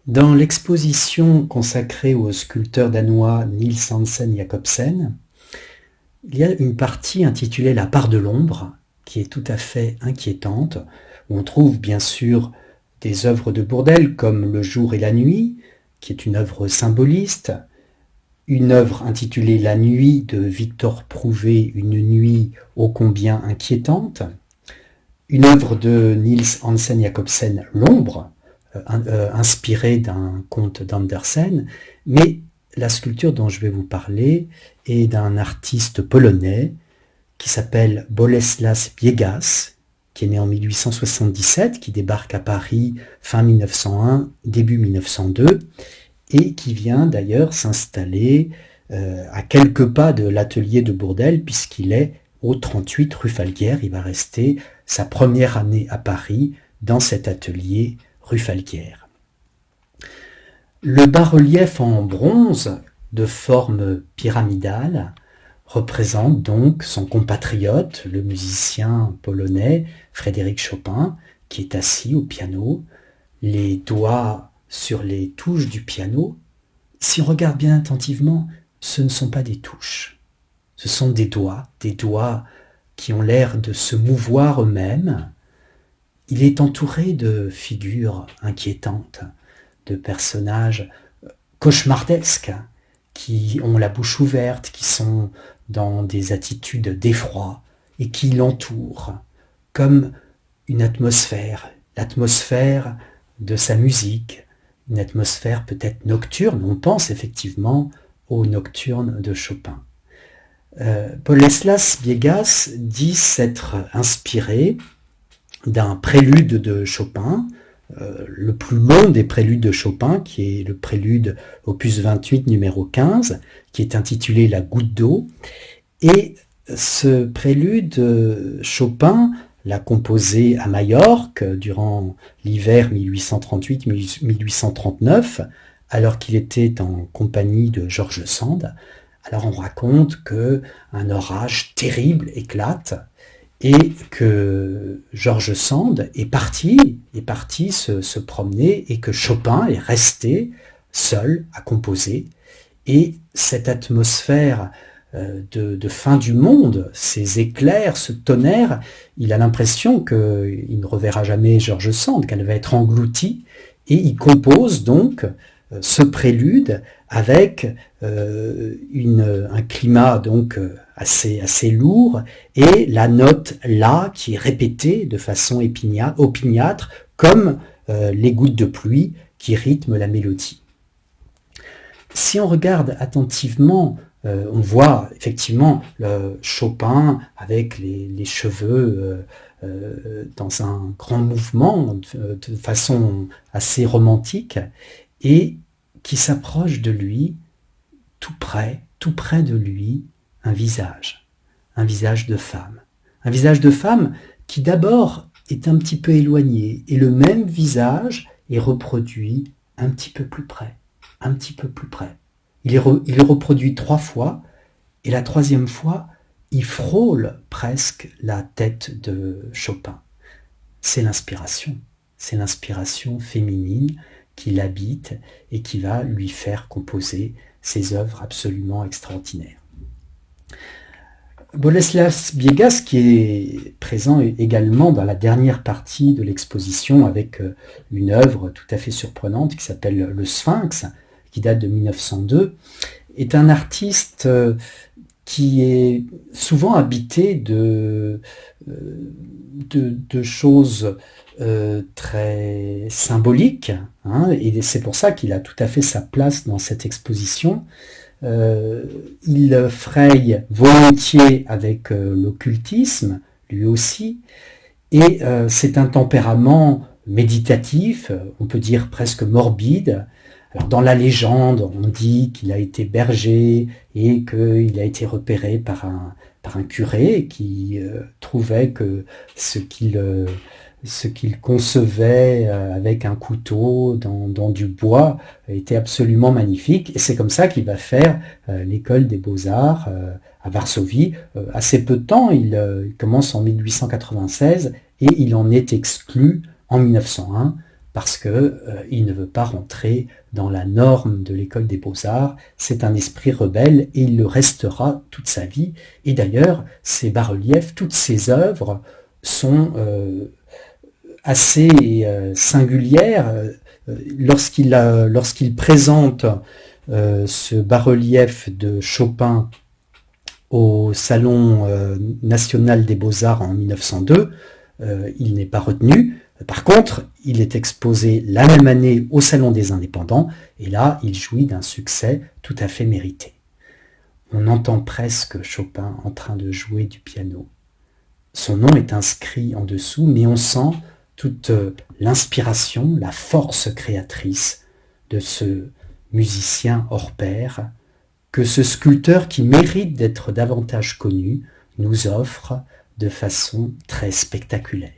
Dans l'exposition consacrée au sculpteur danois Niels Hansen Jacobsen, il y a une partie intitulée La part de l'ombre, qui est tout à fait inquiétante, où on trouve bien sûr des œuvres de Bourdelle comme Le jour et la nuit, qui est une œuvre symboliste, une œuvre intitulée La nuit de Victor Prouvé, une nuit ô combien inquiétante, une œuvre de Niels Hansen Jacobsen, L'ombre, inspirée d'un conte d'Andersen, mais la sculpture dont je vais vous parler est d'un artiste polonais qui s'appelle Bolesław Biegas, qui est né en 1877, qui débarque à Paris fin 1901, début 1902, et qui vient d'ailleurs s'installer à quelques pas de l'atelier de Bourdelle, puisqu'il est au 38 rue Falguière. Il va rester sa première année à Paris dans cet atelier rue Falguière. Le bas-relief en bronze de forme pyramidale représente donc son compatriote, le musicien polonais Frédéric Chopin, qui est assis au piano, les doigts sur les touches du piano. Si on regarde bien attentivement, ce ne sont pas des touches, ce sont des doigts qui ont l'air de se mouvoir eux-mêmes. Il est entouré de figures inquiétantes, de personnages cauchemardesques, qui ont la bouche ouverte, qui sont dans des attitudes d'effroi et qui l'entourent, comme une atmosphère, l'atmosphère de sa musique, une atmosphère peut-être nocturne. On pense effectivement aux nocturnes de Chopin. Bolesław Biegas dit s'être inspiré d'un prélude de Chopin, le plus long des préludes de Chopin, qui est le prélude opus 28 numéro 15, qui est intitulé La goutte d'eau. Et ce prélude, Chopin l'a composé à Majorque durant l'hiver 1838-1839, alors qu'il était en compagnie de George Sand. Alors on raconte qu'un orage terrible éclate et que George Sand est parti se promener et que Chopin est resté seul à composer. Et cette atmosphère de fin du monde, ces éclairs, ce tonnerre, il a l'impression qu'il ne reverra jamais George Sand, qu'elle va être engloutie, et il compose donc ce prélude avec un climat donc assez lourd, et la note La qui est répétée de façon opiniâtre comme les gouttes de pluie qui rythment la mélodie. Si on regarde attentivement, on voit effectivement Chopin avec les cheveux dans un grand mouvement de façon assez romantique, et qui s'approche de lui, tout près de lui, un visage de femme. Un visage de femme qui d'abord est un petit peu éloigné, et le même visage est reproduit un petit peu plus près. Il est reproduit 3 fois, et la 3e fois, il frôle presque la tête de Chopin. C'est l'inspiration féminine qui l'habite et qui va lui faire composer ces œuvres absolument extraordinaires. Bolesław Biegas, qui est présent également dans la dernière partie de l'exposition avec une œuvre tout à fait surprenante qui s'appelle Le Sphinx, qui date de 1902, est un artiste qui est souvent habité de choses très symboliques, et c'est pour ça qu'il a tout à fait sa place dans cette exposition. Il fraye volontiers avec l'occultisme, lui aussi, et c'est un tempérament méditatif, on peut dire presque morbide. Alors dans la légende, on dit qu'il a été berger et qu'il a été repéré par un curé qui trouvait que ce qu'il concevait avec un couteau dans du bois était absolument magnifique, et c'est comme ça qu'il va faire l'école des beaux-arts à Varsovie. Assez peu de temps, il commence en 1896 et il en est exclu en 1901 parce que il ne veut pas rentrer dans la norme de l'école des beaux-arts. C'est un esprit rebelle et il le restera toute sa vie. Et d'ailleurs, ces bas-reliefs, toutes ces œuvres sont assez singulières. Lorsqu'il présente ce bas-relief de Chopin au Salon national des beaux-arts en 1902, il n'est pas retenu. Par contre, il est exposé la même année au Salon des Indépendants, et là, il jouit d'un succès tout à fait mérité. On entend presque Chopin en train de jouer du piano. Son nom est inscrit en dessous, mais on sent toute l'inspiration, la force créatrice de ce musicien hors pair, que ce sculpteur qui mérite d'être davantage connu nous offre de façon très spectaculaire.